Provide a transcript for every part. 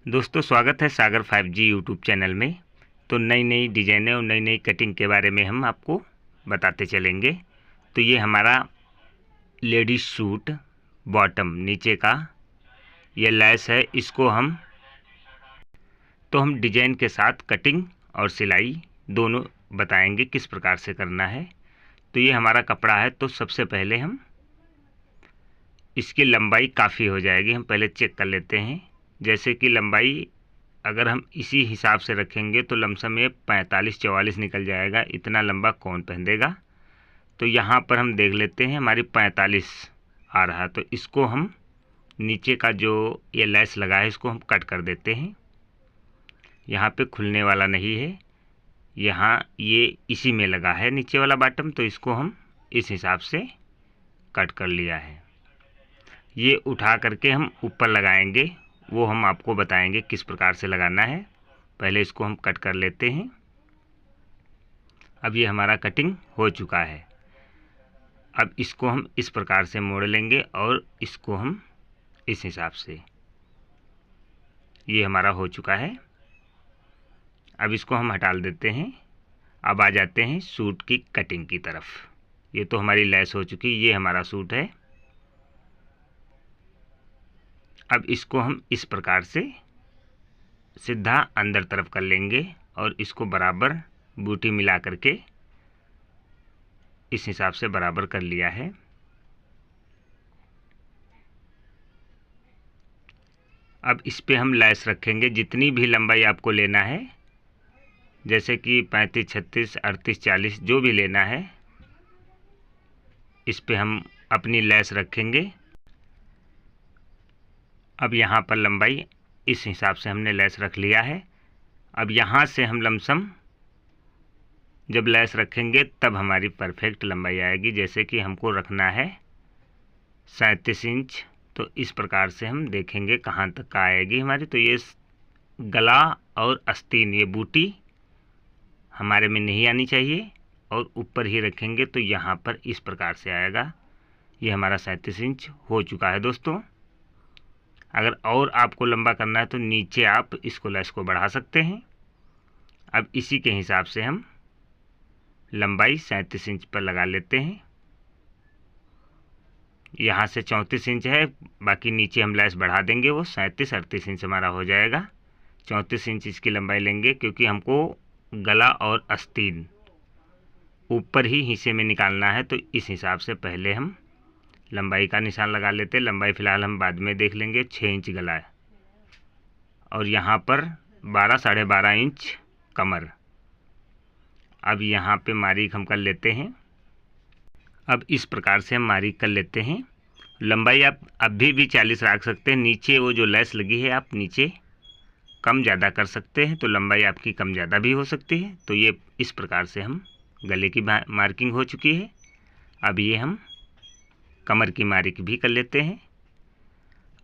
दोस्तों स्वागत है सागर 5G यूट्यूब चैनल में। तो नई नई डिजाइनें और नई नई कटिंग के बारे में हम आपको बताते चलेंगे। तो ये हमारा लेडीज सूट बॉटम नीचे का ये लैस है, इसको हम डिजाइन के साथ कटिंग और सिलाई दोनों बताएंगे किस प्रकार से करना है। तो ये हमारा कपड़ा है, तो सबसे पहले हम इसकी लंबाई काफ़ी हो जाएगी, हम पहले चेक कर लेते हैं। जैसे कि लंबाई अगर हम इसी हिसाब से रखेंगे तो लमसम ये 45-44 निकल जाएगा। इतना लंबा कौन पहनेगा। तो यहाँ पर हम देख लेते हैं हमारी 45 आ रहा, तो इसको हम नीचे का जो ये लैस लगा है इसको हम कट कर देते हैं। यहाँ पे खुलने वाला नहीं है, यहाँ ये इसी में लगा है नीचे वाला बॉटम, तो इसको हम इस हिसाब से कट कर लिया है। ये उठा करके हम ऊपर लगाएंगे, वो हम आपको बताएंगे किस प्रकार से लगाना है। पहले इसको हम कट कर लेते हैं। अब ये हमारा कटिंग हो चुका है। अब इसको हम इस प्रकार से मोड़ लेंगे और इसको हम इस हिसाब से, ये हमारा हो चुका है। अब इसको हम हटा देते हैं। अब आ जाते हैं सूट की कटिंग की तरफ। ये तो हमारी लैस हो चुकी, ये हमारा सूट है। अब इसको हम इस प्रकार से सीधा अंदर तरफ कर लेंगे और इसको बराबर बूटी मिला करके इस हिसाब से बराबर कर लिया है। अब इस पे हम लैस रखेंगे, जितनी भी लंबाई आपको लेना है, जैसे कि 35, 36, 38, 40 जो भी लेना है, इस पे हम अपनी लैस रखेंगे। अब यहाँ पर लंबाई इस हिसाब से हमने लैस रख लिया है। अब यहाँ से हम लमसम जब लैस रखेंगे तब हमारी परफेक्ट लंबाई आएगी। जैसे कि हमको रखना है 37 इंच, तो इस प्रकार से हम देखेंगे कहाँ तक का आएगी हमारी। तो ये गला और आस्तीन, ये बूटी हमारे में नहीं आनी चाहिए और ऊपर ही रखेंगे तो यहाँ पर इस प्रकार से आएगा। ये हमारा 37 इंच हो चुका है दोस्तों। अगर और आपको लंबा करना है तो नीचे आप इसको लैस को बढ़ा सकते हैं। अब इसी के हिसाब से हम लंबाई 37 इंच पर लगा लेते हैं। यहाँ से 34 इंच है, बाकी नीचे हम लैस बढ़ा देंगे, वो 37-38 इंच हमारा हो जाएगा। 34 इंच इसकी लंबाई लेंगे, क्योंकि हमको गला और आस्तीन ऊपर ही हिस्से में निकालना है। तो इस हिसाब से पहले हम लंबाई का निशान लगा लेते हैं। लंबाई फ़िलहाल हम बाद में देख लेंगे। 6 इंच गला है और यहाँ पर 12-12.5 इंच कमर। अब यहाँ पे मारीक हम कर लेते हैं। अब इस प्रकार से हम मारीक कर लेते हैं। लंबाई आप अभी भी 40 रख सकते हैं। नीचे वो जो लैस लगी है आप नीचे कम ज़्यादा कर सकते हैं, तो लंबाई आपकी कम ज़्यादा भी हो सकती है। तो ये इस प्रकार से हम गले की मार्किंग हो चुकी है। अब ये हम कमर की मार्क भी कर लेते हैं।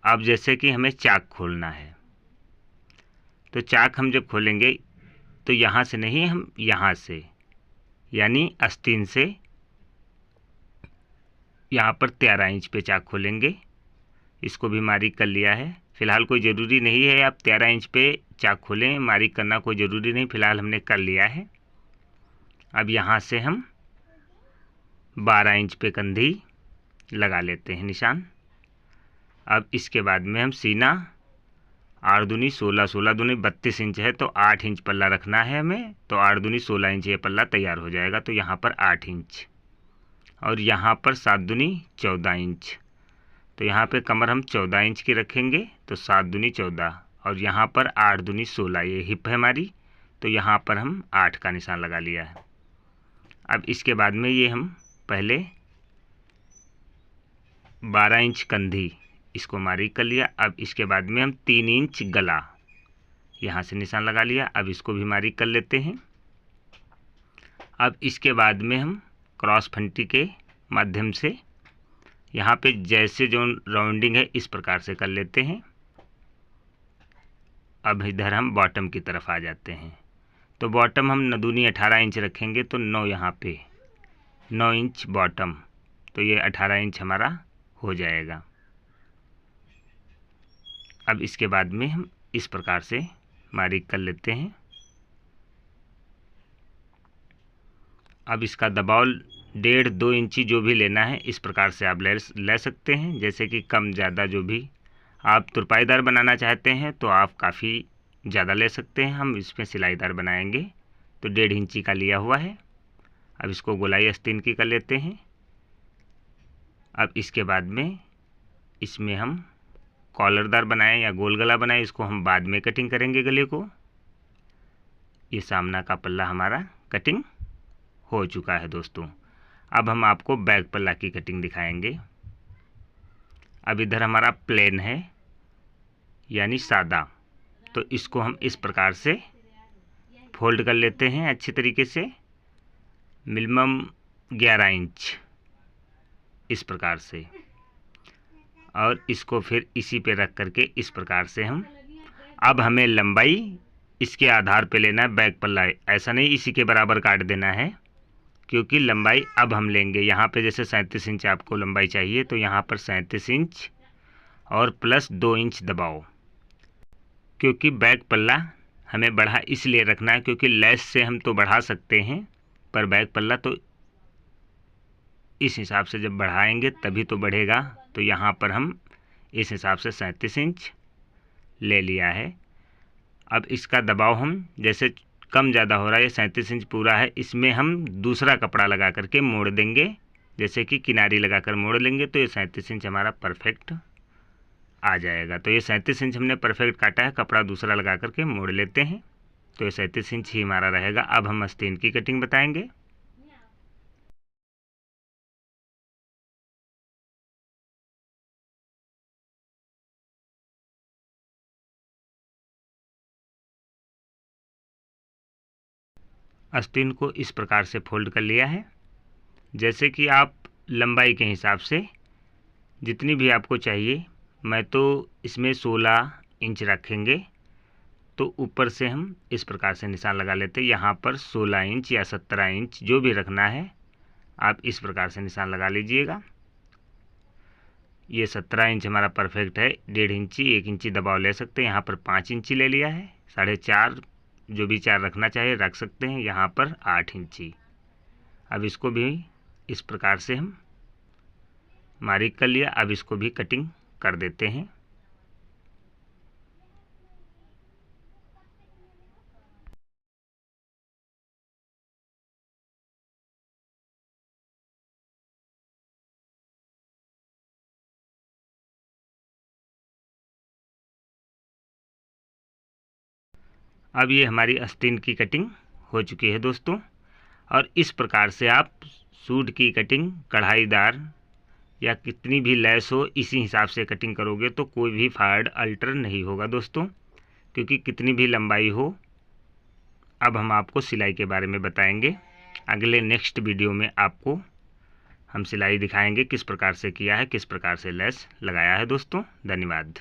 अब जैसे कि हमें चाक खोलना है, तो चाक हम जब खोलेंगे तो यहाँ से नहीं, हम यहाँ से यानी आस्तीन से यहाँ पर 13 इंच पे चाक खोलेंगे। इसको भी मार्क कर लिया है। फ़िलहाल कोई ज़रूरी नहीं है आप 13 इंच पे चाक खोलें, मार्क करना कोई ज़रूरी नहीं, फ़िलहाल हमने कर लिया है। अब यहाँ से हम 12 इंच पे कंधी लगा लेते हैं निशान। अब इसके बाद में हम सीना 8 दूनी 16, 16 दूनी 32 इंच है, तो 8 इंच पल्ला रखना है हमें। तो 8 दूनी 16 इंच ये पल्ला तैयार हो जाएगा। तो यहाँ पर 8 इंच और यहाँ पर 7 दूनी 14 इंच। तो यहाँ पे कमर हम 14 इंच की रखेंगे, तो 7 दूनी 14 और यहाँ पर 8 दूनी 16, ये हिप है हमारी। तो यहाँ पर हम 8 का निशान लगा लिया है। अब इसके बाद में ये हम पहले 12 इंच कंधी इसको मार्क कर लिया। अब इसके बाद में हम 3 इंच गला यहाँ से निशान लगा लिया। अब इसको भी मार्क कर लेते हैं। अब इसके बाद में हम क्रॉस फंटी के माध्यम से यहाँ पे जैसे जो राउंडिंग है इस प्रकार से कर लेते हैं। अब इधर हम बॉटम की तरफ आ जाते हैं। तो बॉटम हम नदूनी 18 इंच रखेंगे, तो 9 यहाँ पे 9 इंच बॉटम, तो ये 18 इंच हमारा हो जाएगा। अब इसके बाद में हम इस प्रकार से बारीक कर लेते हैं। अब इसका दबाव 1.5-2 इंची जो भी लेना है इस प्रकार से आप ले सकते हैं। जैसे कि कम ज़्यादा जो भी आप तुरपाईदार बनाना चाहते हैं तो आप काफ़ी ज़्यादा ले सकते हैं। हम इसमें सिलाईदार बनाएंगे तो 1.5 इंची का लिया हुआ है। अब इसको गोलाई आस्तीन की कर लेते हैं। अब इसके बाद में इसमें हम कॉलरदार बनाएं या गोल गला बनाएं, इसको हम बाद में कटिंग करेंगे गले को। ये सामना का पल्ला हमारा कटिंग हो चुका है दोस्तों। अब हम आपको बैक पल्ला की कटिंग दिखाएंगे। अब इधर हमारा प्लेन है यानी सादा, तो इसको हम इस प्रकार से फोल्ड कर लेते हैं अच्छी तरीके से, मिनिमम 11 इंच इस प्रकार से। और इसको फिर इसी पे रख करके इस प्रकार से हम, अब हमें लंबाई इसके आधार पे लेना है बैक पल्ला, ऐसा नहीं इसी के बराबर काट देना है, क्योंकि लंबाई अब हम लेंगे यहाँ पे जैसे 37 इंच आपको लंबाई चाहिए तो यहाँ पर 37 इंच और प्लस 2 इंच दबाओ। क्योंकि बैक पल्ला हमें बढ़ा इसलिए रखना है क्योंकि लेस से हम तो बढ़ा सकते हैं, पर बैक पल्ला तो इस हिसाब से जब बढ़ाएंगे तभी तो बढ़ेगा। तो यहाँ पर हम इस हिसाब से 37 इंच ले लिया है। अब इसका दबाव हम जैसे कम ज़्यादा हो रहा है, ये 37 इंच पूरा है, इसमें हम दूसरा कपड़ा लगा करके मोड़ देंगे, जैसे कि किनारी लगाकर मोड़ लेंगे तो ये 37 इंच हमारा परफेक्ट आ जाएगा। तो ये 37 इंच हमने परफेक्ट काटा है, कपड़ा दूसरा लगा करके मोड़ लेते हैं तो ये 37 इंच ही हमारा रहेगा। अब हम आस्तीन की कटिंग बताएंगे। आस्तीन को इस प्रकार से फोल्ड कर लिया है। जैसे कि आप लंबाई के हिसाब से जितनी भी आपको चाहिए, मैं तो इसमें 16 इंच रखेंगे, तो ऊपर से हम इस प्रकार से निशान लगा लेते हैं। यहाँ पर 16 इंच या 17 इंच जो भी रखना है आप इस प्रकार से निशान लगा लीजिएगा। ये 17 इंच हमारा परफेक्ट है। 1.5 इंची 1 इंची दबाव ले सकते हैं। यहाँ पर 5 इंची ले लिया है, 4.5 जो भी 4 रखना चाहिए रख सकते हैं। यहाँ पर 8 इंची। अब इसको भी इस प्रकार से हम बारीक कर लिया। अब इसको भी कटिंग कर देते हैं। अब ये हमारी आस्तीन की कटिंग हो चुकी है दोस्तों। और इस प्रकार से आप सूट की कटिंग कढ़ाईदार या कितनी भी लैस हो इसी हिसाब से कटिंग करोगे तो कोई भी फाड़ अल्टर नहीं होगा दोस्तों, क्योंकि कितनी भी लंबाई हो। अब हम आपको सिलाई के बारे में बताएंगे। अगले नेक्स्ट वीडियो में आपको हम सिलाई दिखाएंगे किस प्रकार से किया है, किस प्रकार से लैस लगाया है दोस्तों। धन्यवाद।